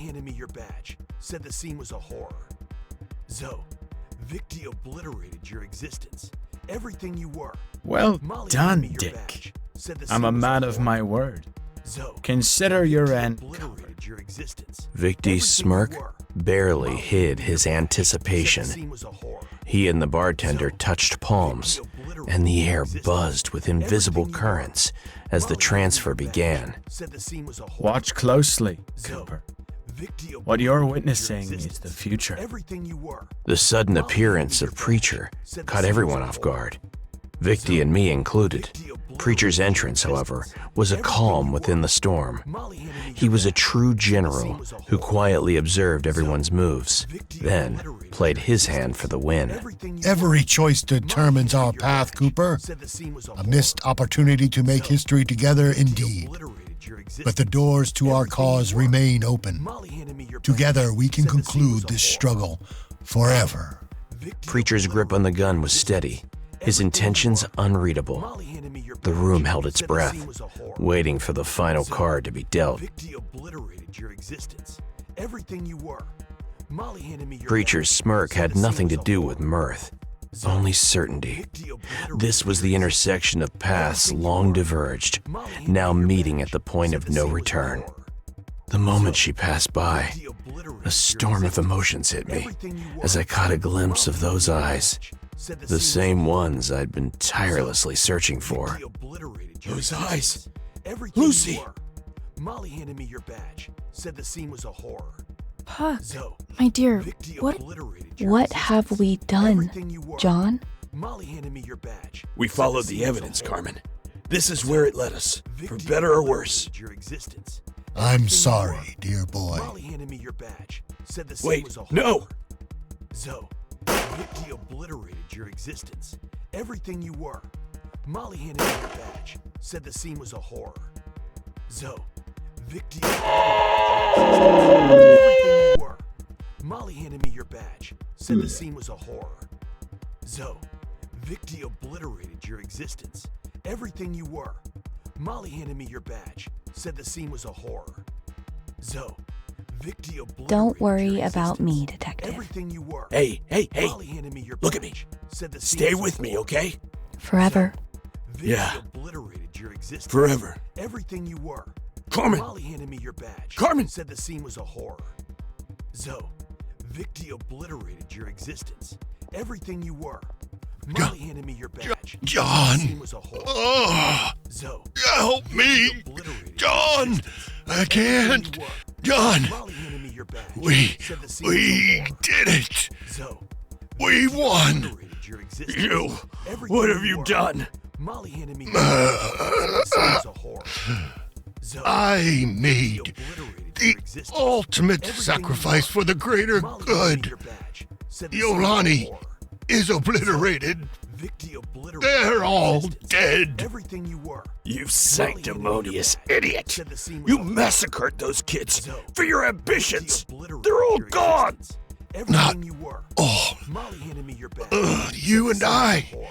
handed me your badge, said the scene was a horror. Zoe, Vic obliterated your existence, everything you were. Well Molly done, handed me your Dick. badge, said the I'm scene a was man of horror. my word. Zoe, Consider your end obliterated your existence. Vicky's smirk barely hid his anticipation. He and the bartender touched palms, and the air buzzed with invisible currents as the transfer began. Watch closely, Cooper. What you're witnessing is the future. The sudden appearance of Preacher caught everyone off guard, Victy and me included. Preacher's entrance, however, was a calm within the storm. He was a true general who quietly observed everyone's moves, then played his hand for the win. Every choice determines our path, Cooper. A missed opportunity to make history together indeed. But the doors to our cause remain open. Together we can conclude this struggle forever. Preacher's grip on the gun was steady, his intentions unreadable. The room held its breath, waiting for the final card to be dealt. Preacher's smirk had nothing to do with mirth, only certainty. This was the intersection of paths long diverged, now meeting at the point of no return. The moment she passed by, a storm of emotions hit me as I caught a glimpse of those eyes, the same ones I'd been tirelessly searching for. Those eyes! Lucy! Molly handed me your badge, said the scene was a horror. Puck, my dear, what have we done, John? Molly handed me your badge. We followed the evidence, Carmen. This is where it led us, for better or worse. I'm sorry, dear boy. Molly handed me your badge, said the scene was a horror. No! Zoe, Vicky obliterated your existence, everything you were. Molly handed me your badge, said the scene was a horror. Zoe, Vicky obliterated everything you were. Molly handed me your badge, said the scene was a horror. Zoe, Vicky obliterated your existence, everything you were. Molly handed me your badge, said the scene was a horror. Zoe, Vicky obliterated Don't worry your about me, existence, Detective. everything you were. Hey, Molly handed me your look at me. badge, said the scene Stay was a with me, horror. okay? Forever. Vicky Yeah. obliterated your existence, Forever. everything you were. Carmen! Molly handed me your badge. Carmen! Said the scene was a horror. Zoe, Vicky obliterated your existence, everything you were. Molly handed me your badge. John! Said the scene was a horror. Oh, Zoe, help me! Vicky obliterated John! your existence, I everything can't! you were. John! Molly handed me your badge. We Said the scene was a horror. did it! Zoe, We won! obliterated your existence, You! everything What have you were. done? Molly handed me your badge. Said the scene was a horror. Zoe, I Vicky made obliterated the your existence, ultimate everything you sacrifice were. for the greater Molly handed me good. your badge. Said the scene was a Yolani horror. is obliterated. Vicky obliterated They're your all existence, dead. everything you were. You sanctimonious Molly handed me your badge. idiot! Said the scene was You a horror. massacred those kids Zoe, for your Vicky ambitions! obliterated They're all your gone! existence, everything Not you were. all. Molly handed me your badge. You Said and the scene was a I, horror.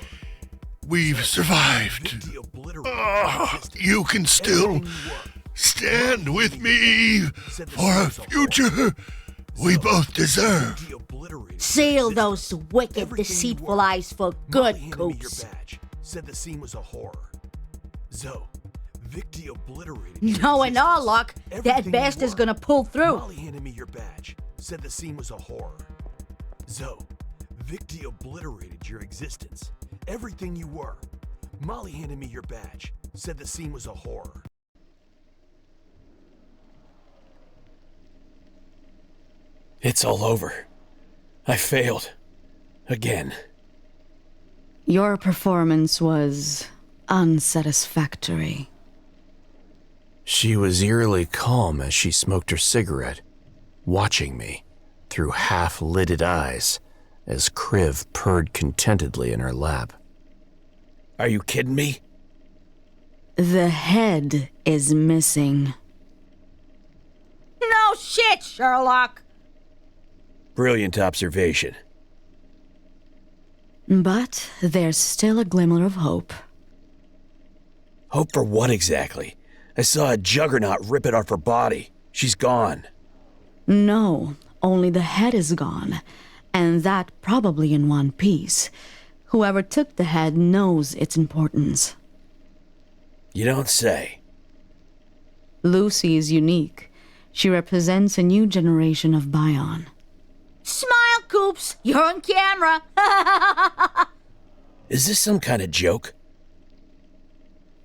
we've survived. Vicky obliterated your existence, You can still everything you were. stand with me Said the for scene a was a horror. future we both deserve. Vicky obliterated Seal your those existence, wicked, everything you deceitful were. eyes for Molly good, handed me your Coops. badge. Said the scene was a horror. Zoe, Vicky obliterated your Knowing our existence, luck, everything that you bastard's were. gonna pull through. Molly handed me your badge. Said the scene was a horror. Zoe, Vicky obliterated your existence, everything you were. Molly handed me your badge. Said the scene was a horror. It's all over. I failed. Again. Your performance was unsatisfactory. She was eerily calm as she smoked her cigarette, watching me through half-lidded eyes as Kriv purred contentedly in her lap. Are you kidding me? The head is missing. No shit, Sherlock. Brilliant observation. But there's still a glimmer of hope. Hope for what exactly? I saw a juggernaut rip it off her body. She's gone. No, only the head is gone, and that probably in one piece. Whoever took the head knows its importance. You don't say. Lucy is unique. She represents a new generation of Bion. Smile, Coops. You're on camera. Is this some kind of joke?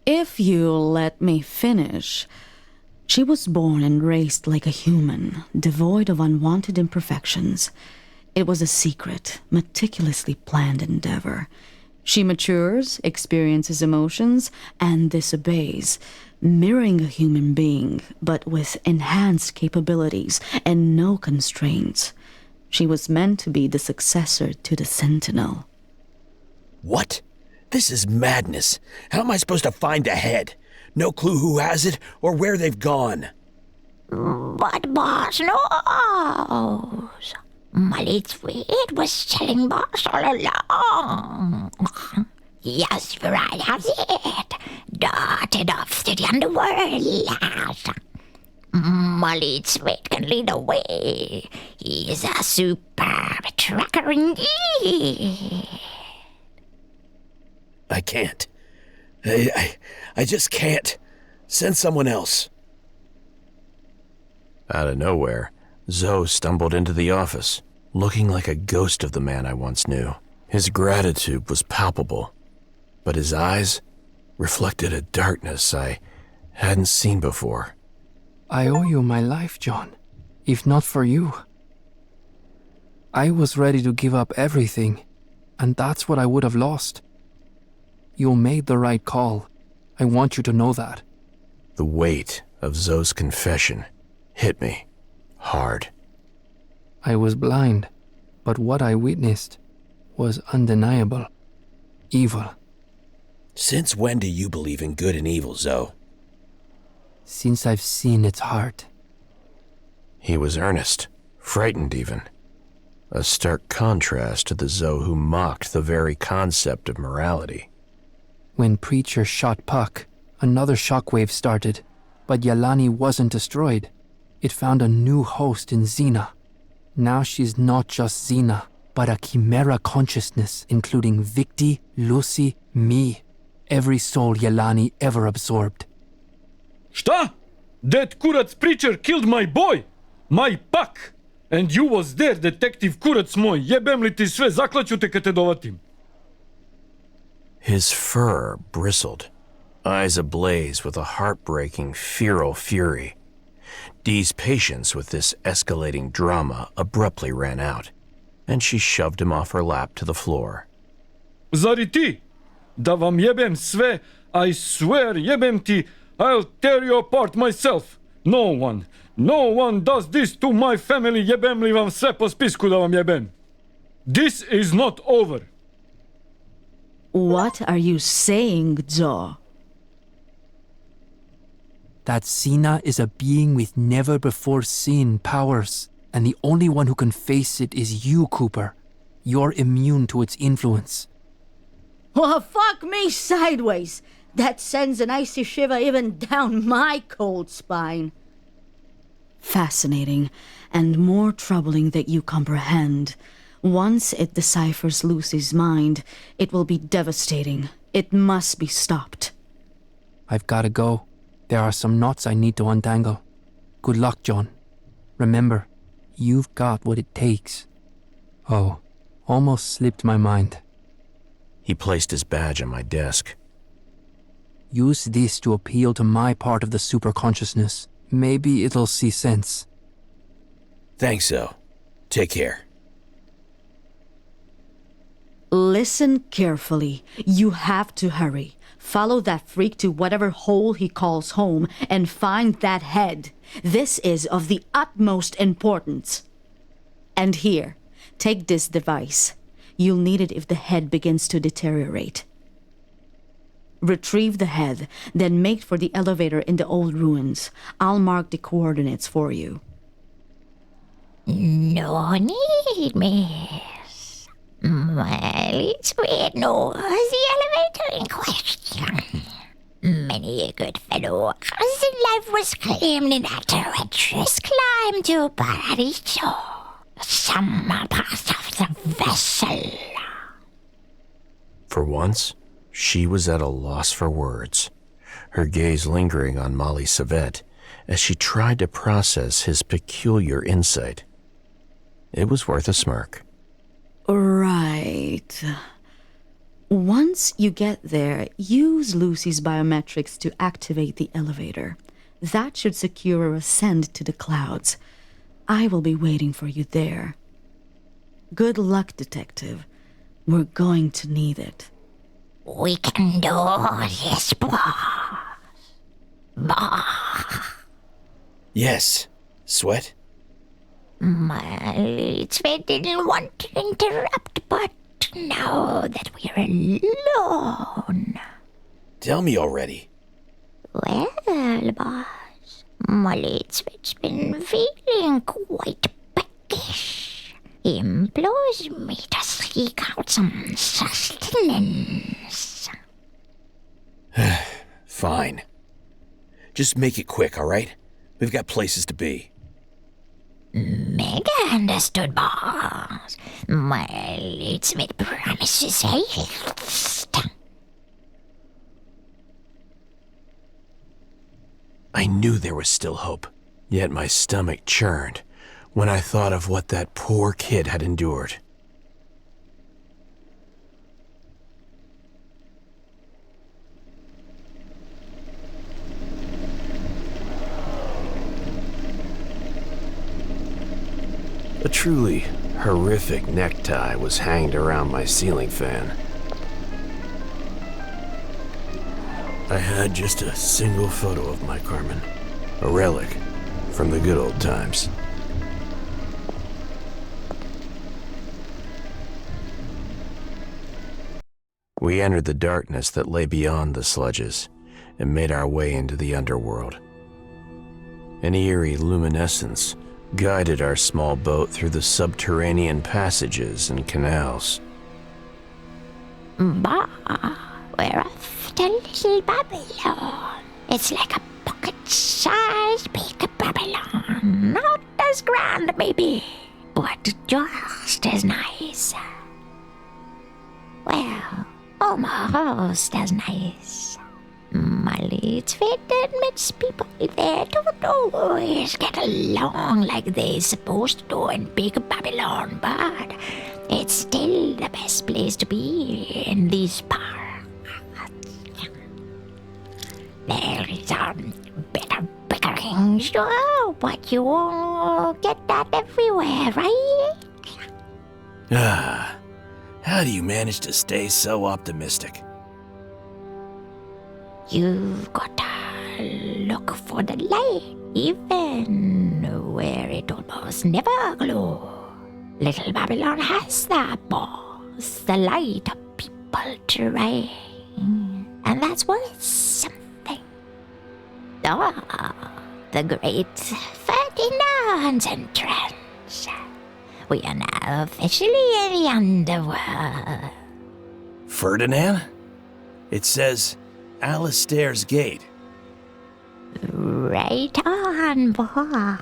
If you'll let me finish, she was born and raised like a human, devoid of unwanted imperfections. It was a secret, meticulously planned endeavor. She matures, experiences emotions, and disobeys, mirroring a human being, but with enhanced capabilities and no constraints. She was meant to be the successor to the Sentinel. What? This is madness. How am I supposed to find the head? No clue who has it or where they've gone. But boss knows. Malitweed was telling boss all along. Yes, right has it. Darted off to the underworld. Malitweed can lead the way. He's a superb tracker indeed. I can't. I just can't. Send someone else. Out of nowhere, Zoe stumbled into the office, looking like a ghost of the man I once knew. His gratitude was palpable, but his eyes reflected a darkness I hadn't seen before. I owe you my life, John. If not for you. I was ready to give up everything, and that's what I would have lost. You made the right call. I want you to know that. The weight of Zoe's confession hit me hard. I was blind, but what I witnessed was undeniable. Evil. Since when do you believe in good and evil, Zoe? Since I've seen its heart. He was earnest, frightened even. A stark contrast to the Zoe who mocked the very concept of morality. When Preacher shot Puck, another shockwave started, but Yelani wasn't destroyed. It found a new host in Xena. Now she's not just Xena, but a chimera consciousness, including Victi, Lucy, me, every soul Yelani ever absorbed. Šta? That Kurac Preacher killed my boy, my Puck. And you was there, Detective Kurac moj. Jebem li ti sve, zaklaću te kad te dovatim. His fur bristled, eyes ablaze with a heartbreaking, feral fury. Dee's patience with this escalating drama abruptly ran out, and she shoved him off her lap to the floor. Zari ti? Da vam jebem sve, I swear jebem ti, I'll tear you apart myself. No one does this to my family, jebem li vam sve po spisku da vam jebem. This is not over. What are you saying, Zo? That Xena is a being with never-before-seen powers, and the only one who can face it is you, Cooper. You're immune to its influence. Well, fuck me sideways. That sends an icy shiver even down my cold spine. Fascinating, and more troubling that you comprehend. Once it deciphers Lucy's mind, it will be devastating. It must be stopped. I've gotta go. There are some knots I need to untangle. Good luck, John. Remember, you've got what it takes. Oh, almost slipped my mind. He placed his badge on my desk. Use this to appeal to my part of the superconsciousness. Maybe it'll see sense. Thanks, Zoe. Take care. Listen carefully. You have to hurry. Follow that freak to whatever hole he calls home and find that head. This is of the utmost importance. And here, take this device. You'll need it if the head begins to deteriorate. Retrieve the head, then make for the elevator in the old ruins. I'll mark the coordinates for you. No need, miss. Malitweed knows the elevator in question. Many a good fellow's life was claimed in that treacherous climb to Paradiso. Some are part of the vessel. For once, she was at a loss for words, her gaze lingering on Molly Savette as she tried to process his peculiar insight. It was worth a smirk. Right. Once you get there, use Lucy's biometrics to activate the elevator. That should secure a ascent to the clouds. I will be waiting for you there. Good luck, Detective. We're going to need it. We can do this, boss. Boss. Yes, Sweat? Sweat didn't want to interrupt, but now that we're alone... Tell me already. Well, boss, Sweat's been feeling quite peckish. He implores me to seek out some sustenance. Fine. Just make it quick, all right? We've got places to be. Mega understood, boss. Sweat promises haste. I knew there was still hope, yet my stomach churned when I thought of what that poor kid had endured. A truly horrific necktie was hanged around my ceiling fan. I had just a single photo of my Carmen, a relic from the good old times. We entered the darkness that lay beyond the sludges and made our way into the underworld. An eerie luminescence guided our small boat through the subterranean passages and canals. Bah, we're off to Little Babylon. It's like a pocket-sized big Babylon. Not as grand, maybe, but just as nice. Well, almost as nice. Sweat admits people there don't always get along like they're supposed to in Big Babylon, but it's still the best place to be in these parts. There is better bickering, sure, but you won't get that everywhere, right? How do you manage to stay so optimistic? You've got to look for the light, even where it almost never glows. Little Babylon has that, boss. The light of people trying. And that's worth something. The great Ferdinand's entrance. We are now officially in the underworld. Ferdinand? It says Alistair's Gate. Right on, boy.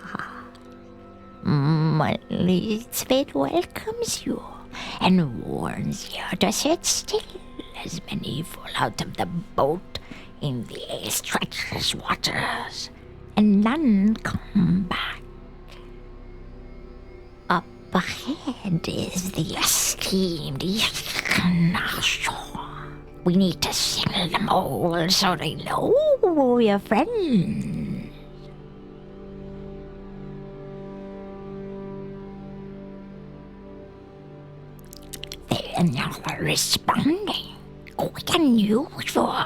Sweat welcomes you and warns you to sit still as many fall out of the boat in the treacherous waters, and none come back. Up ahead is the esteemed shore. We need to signal them all so they know we're friends. They're not responding. Quick and usual.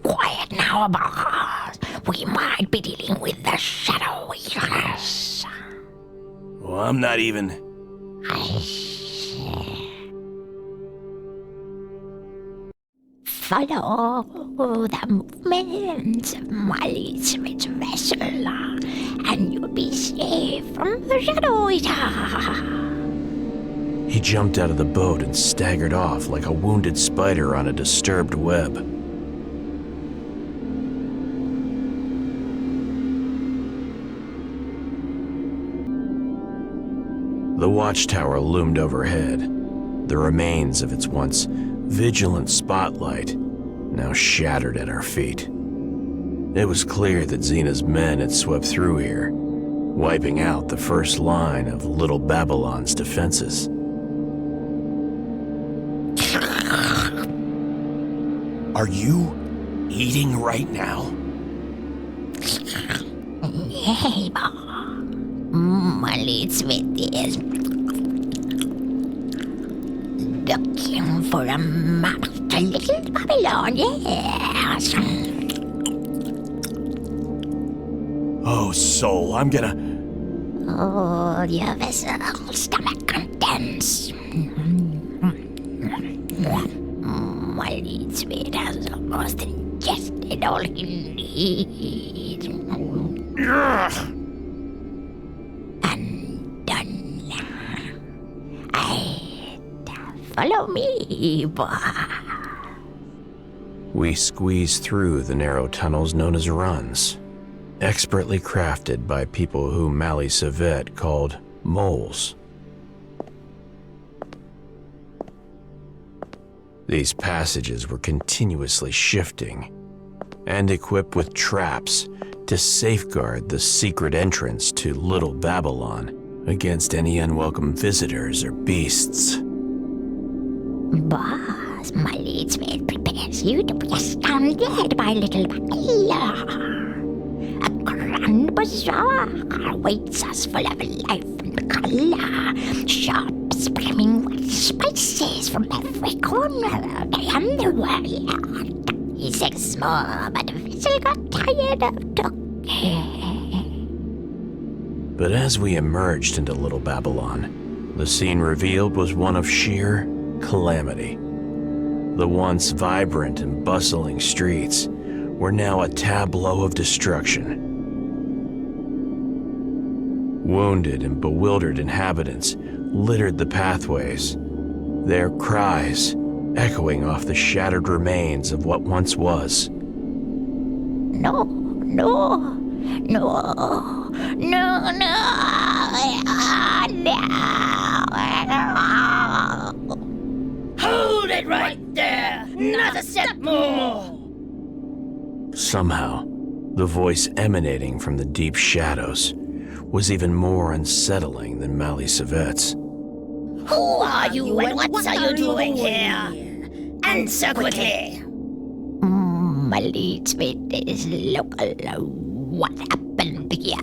Quiet now, boss. We might be dealing with the Shadow Eaters. Well, I'm not even... Follow the movements of Sweat's vessel, and you'll be safe from the Shadow Eater. He jumped out of the boat and staggered off like a wounded spider on a disturbed web. The watchtower loomed overhead, the remains of its once vigilant spotlight now shattered at our feet. It was clear that Xena's men had swept through here, wiping out the first line of Little Babylon's defenses. Are you eating right now? Hey, ba. Malits with this. Looking for a map to Little Babylon, yes. Oh, soul, I'm gonna... Oh, your vessel, stomach contents. Malits with has almost ingested all he needs. Undone. Follow me, boy. We squeezed through the narrow tunnels known as runs, expertly crafted by people whom Mali Savet called moles. These passages were continuously shifting and equipped with traps to safeguard the secret entrance to Little Babylon against any unwelcome visitors or beasts. Boss, my leadsman prepares you to be astounded by Little Babylon. A grand bazaar awaits us full of life and color. Shops brimming with spices from every corner of the underworld. He said small, but Vessel got tired of talking. But as we emerged into Little Babylon, the scene revealed was one of sheer calamity. The once vibrant and bustling streets were now a tableau of destruction. Wounded and bewildered inhabitants littered the pathways, their cries echoing off the shattered remains of what once was. No, no, no, no, no, no. Hold it right there! Not a step more! Somehow, the voice emanating from the deep shadows was even more unsettling than Mali Savet's. Who are you and what are you doing here? Answer quickly! My leadsman is local. What happened here?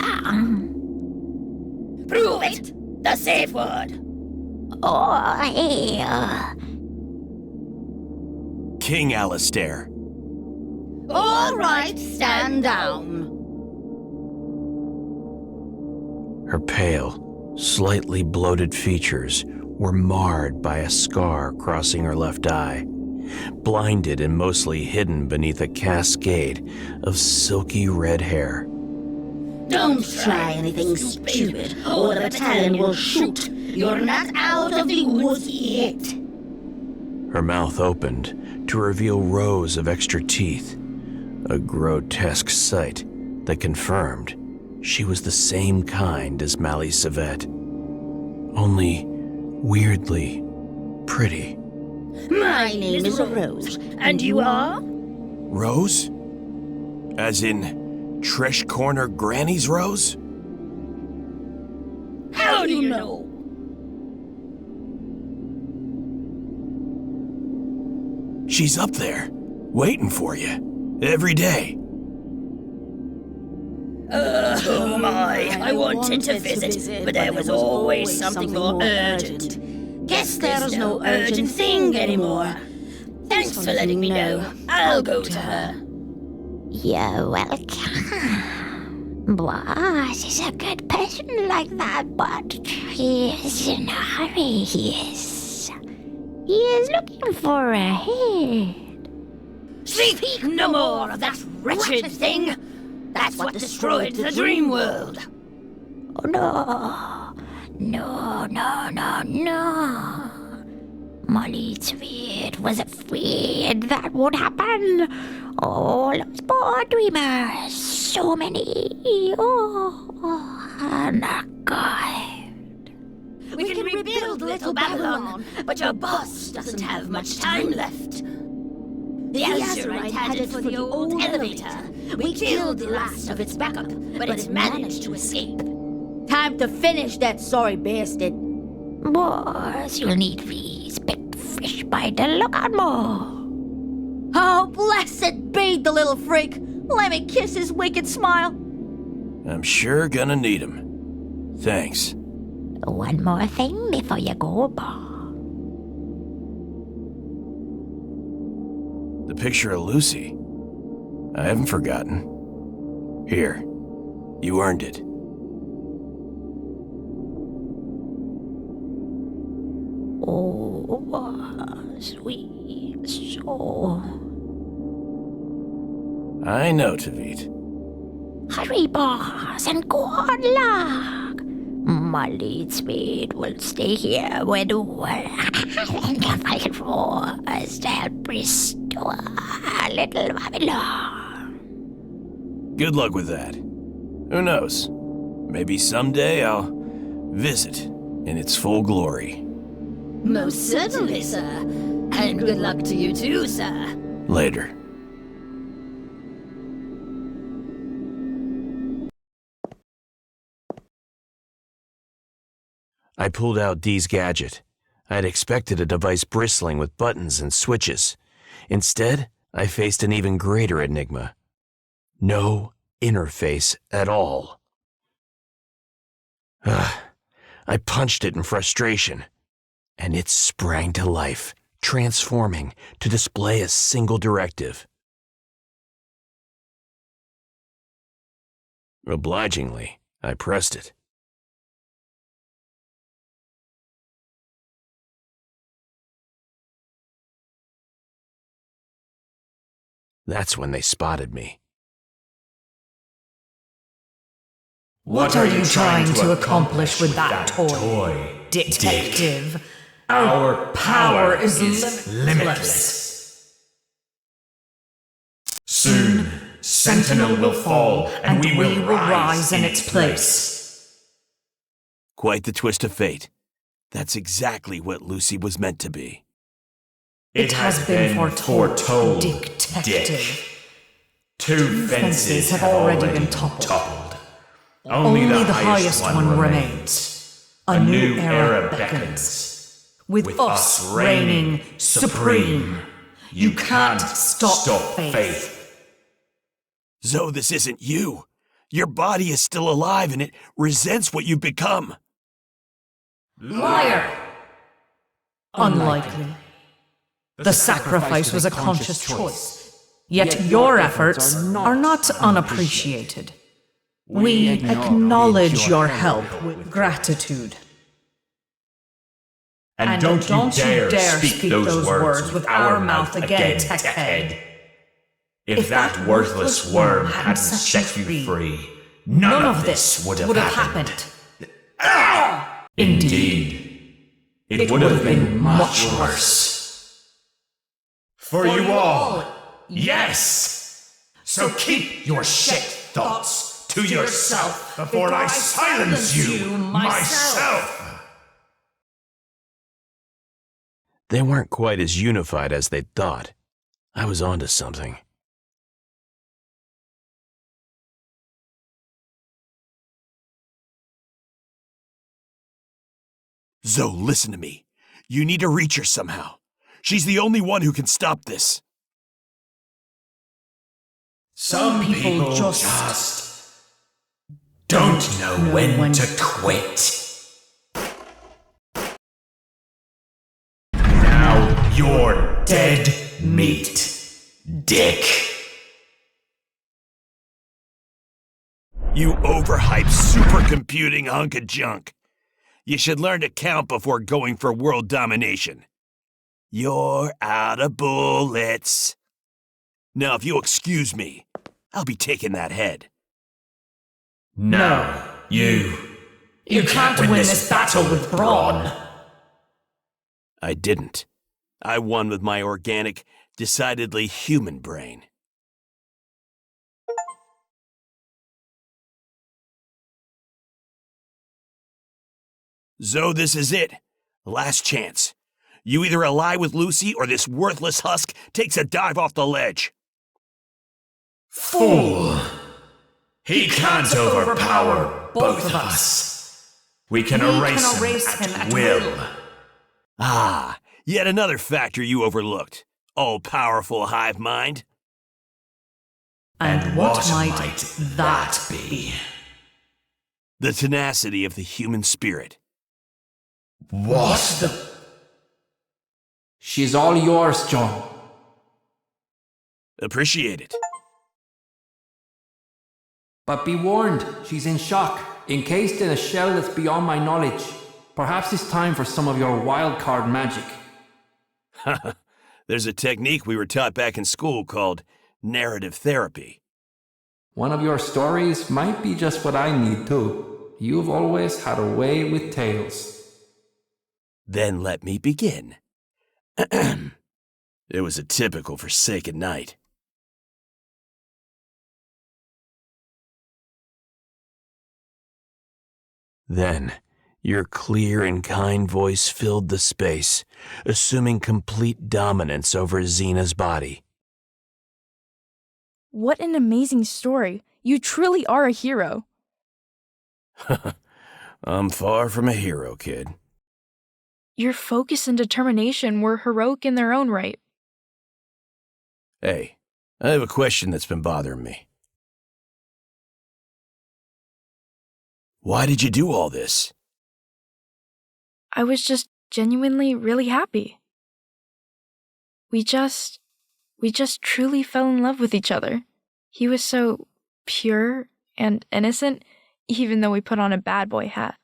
Prove it! The safe word! Oh, here. King Alistair. All right, stand down. Her pale, slightly bloated features were marred by a scar crossing her left eye, blinded and mostly hidden beneath a cascade of silky red hair. Don't try anything stupid, or the battalion will shoot. You're not out of the woods yet. Her mouth opened to reveal rows of extra teeth, a grotesque sight that confirmed she was the same kind as Mali Savet, only weirdly pretty. My name is Rose, and you are? Rose? As in Trish Corner Granny's Rose? How do you know? She's up there, waiting for you, every day. Oh my, I wanted to visit, but there was always something more urgent. Guess there's no urgent thing anymore. Thanks for letting me know. I'll go to her. You're welcome. Boss is a good person like that, but he is in a hurry, he is. He is looking for a head. Speak no more of that wretched thing. That's what destroyed the dream world. Oh, no. No, no, no, no. Molly Tweed was afraid that would happen. All those poor dreamers. So many. Oh, and a God. We can killed Little Babylon, but your boss doesn't have much time left. The Azurite headed for the old elevator. We killed the last of its backup, but it managed to escape. Time to finish that sorry bastard. Boss, you'll need these big fish by the lookout more. Oh, blessed be the little freak. Let me kiss his wicked smile. I'm sure gonna need him. Thanks. One more thing before you go, boss. The picture of Lucy. I haven't forgotten. Here. You earned it. Oh, sweet soul. I know, Tavit. Hurry, boss, and good luck. My lead speed will stay here with and fight for us to help restore Little Babylon. Good luck with that. Who knows? Maybe someday I'll visit in its full glory. Most certainly, sir. And good luck to you too, sir. Later. I pulled out Dee's gadget. I had expected a device bristling with buttons and switches. Instead, I faced an even greater enigma. No interface at all. I punched it in frustration, and it sprang to life, transforming to display a single directive. Obligingly, I pressed it. That's when they spotted me. What are you trying to accomplish with that toy, detective? Our power is limitless. Soon, Sentinel will fall, and we will rise in its place. Quite the twist of fate. That's exactly what Lucy was meant to be. It has been foretold, detective. Two fences have already been toppled. Only the highest one remains. A new era beckons. With us reigning supreme, you can't stop faith. Zoe, this isn't you. Your body is still alive and it resents what you've become. Liar! Unlikely. The sacrifice was a conscious choice, yet your efforts are not unappreciated. We acknowledge your help with gratitude. And don't you dare speak those words with our mouth again, Techhead. If that worthless worm hadn't set you free, none of this would have happened. Indeed, it would have been much worse. For you all, yes! So keep your shit thoughts to yourself before I silence you myself! They weren't quite as unified as they'd thought. I was onto something. Zoe, listen to me. You need to reach her somehow. She's the only one who can stop this. Some people just don't know when to quit. Now you're dead meat, dick. You overhyped supercomputing hunk of junk. You should learn to count before going for world domination. You're out of bullets. Now, if you'll excuse me, I'll be taking that head. No, you can't win this battle with brawn. I didn't. I won with my organic, decidedly human brain. Zoe, this is it. Last chance. You either ally with Lucy or this worthless husk takes a dive off the ledge. Fool! He can't overpower both of us. We can erase him at will. Ah, yet another factor you overlooked. All-powerful hive mind. And what might that be? The tenacity of the human spirit. What the... She's all yours, John. Appreciate it. But be warned, she's in shock, encased in a shell that's beyond my knowledge. Perhaps it's time for some of your wild card magic. There's a technique we were taught back in school called narrative therapy. One of your stories might be just what I need too. You've always had a way with tales. Then let me begin. It was a typical forsaken night. Then, your clear and kind voice filled the space, assuming complete dominance over Xena's body. What an amazing story. You truly are a hero. I'm far from a hero, kid. Your focus and determination were heroic in their own right. Hey, I have a question that's been bothering me. Why did you do all this? I was just genuinely really happy. We just truly fell in love with each other. He was so pure and innocent, even though we put on a bad boy hat.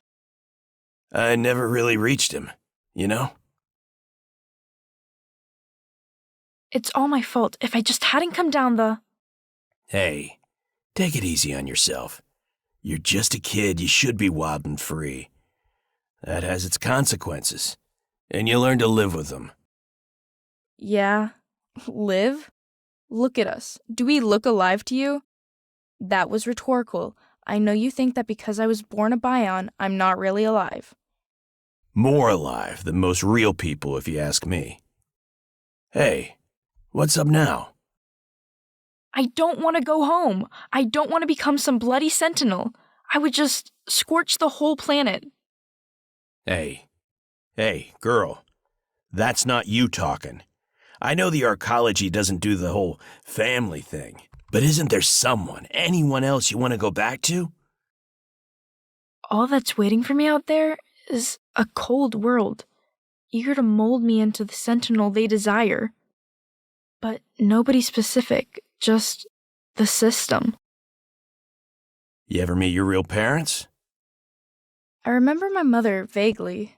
I never really reached him, you know? It's all my fault. If I just hadn't come down the... Hey, take it easy on yourself. You're just a kid, you should be wild and free. That has its consequences, and you learn to live with them. Yeah, live? Look at us. Do we look alive to you? That was rhetorical. I know you think that because I was born a Bion, I'm not really alive. More alive than most real people, if you ask me. Hey, what's up now? I don't want to go home. I don't want to become some bloody sentinel. I would just scorch the whole planet. Hey, girl. That's not you talking. I know the arcology doesn't do the whole family thing, but isn't there someone, anyone else you want to go back to? All that's waiting for me out there is a cold world, eager to mold me into the sentinel they desire. But nobody specific, just the system. You ever meet your real parents? I remember my mother vaguely.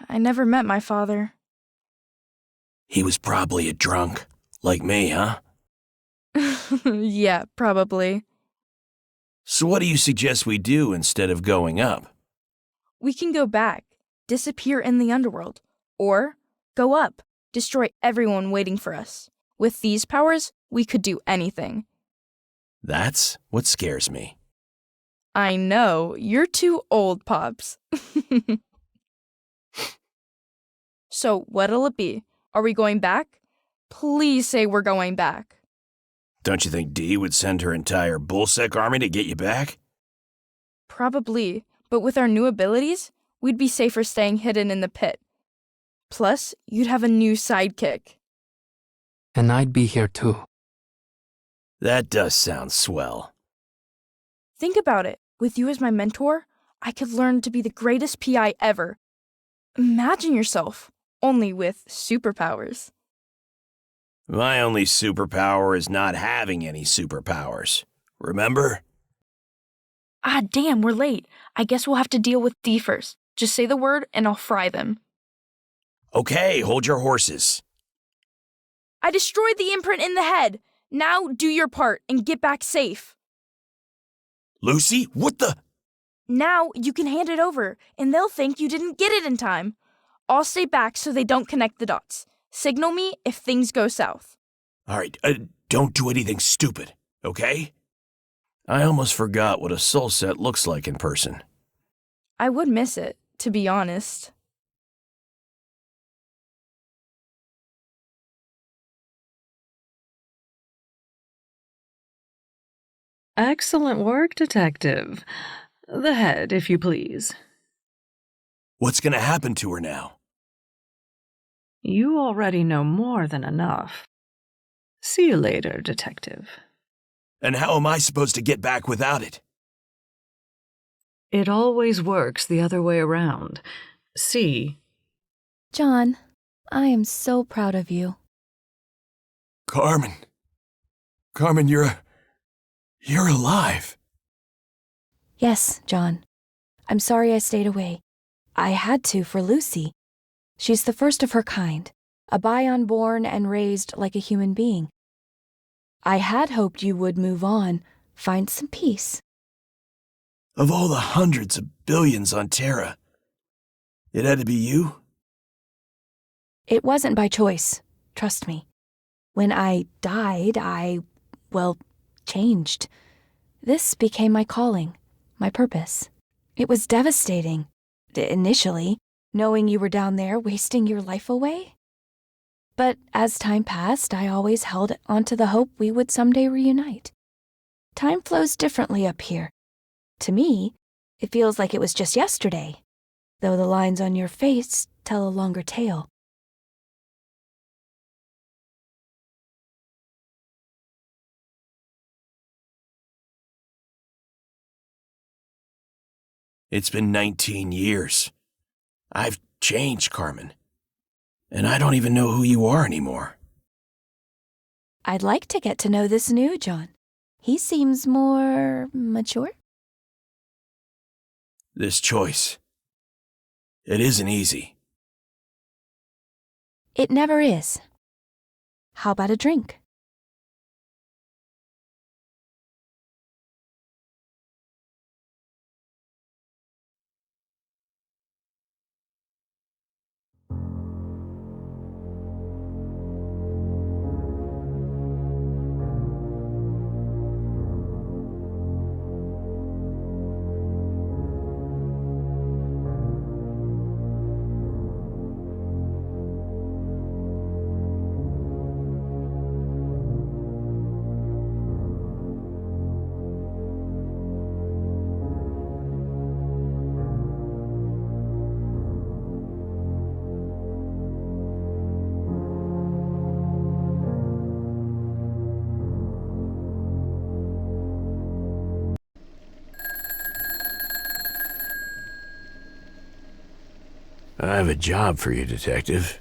I never met my father. He was probably a drunk, like me, huh? Yeah, probably. So what do you suggest we do instead of going up? We can go back, disappear in the underworld, or go up, destroy everyone waiting for us. With these powers, we could do anything. That's what scares me. I know, you're too old, Pops. So, what'll it be? Are we going back? Please say we're going back. Don't you think Dee would send her entire bullsec army to get you back? Probably, but with our new abilities, we'd be safer staying hidden in the pit. Plus, you'd have a new sidekick. And I'd be here too. That does sound swell. Think about it. With you as my mentor, I could learn to be the greatest PI ever. Imagine yourself, only with superpowers. My only superpower is not having any superpowers. Remember? Ah, damn, we're late. I guess we'll have to deal with D first. Just say the word and I'll fry them. Okay, hold your horses. I destroyed the imprint in the head. Now do your part and get back safe. Lucy, what the? Now you can hand it over, and they'll think you didn't get it in time. I'll stay back so they don't connect the dots. Signal me if things go south. All right, don't do anything stupid, okay? I almost forgot what a soul set looks like in person. I would miss it, to be honest. Excellent work, Detective. The head, if you please. What's gonna happen to her now? You already know more than enough. See you later, Detective. And how am I supposed to get back without it? It always works the other way around. See? John, I am so proud of you. Carmen. Carmen, you're alive. Yes, John. I'm sorry I stayed away. I had to for Lucy. She's the first of her kind, a Byon born and raised like a human being. I had hoped you would move on, find some peace. Of all the hundreds of billions on Terra, it had to be you? It wasn't by choice, trust me. When I died, I changed. This became my calling, my purpose. It was devastating, initially, knowing you were down there wasting your life away. But as time passed, I always held onto the hope we would someday reunite. Time flows differently up here. To me, it feels like it was just yesterday, though the lines on your face tell a longer tale. It's been 19 years. I've changed, Carmen. And I don't even know who you are anymore. I'd like to get to know this new John. He seems more mature. This choice, it isn't easy. It never is. How about a drink? I have a job for you, Detective.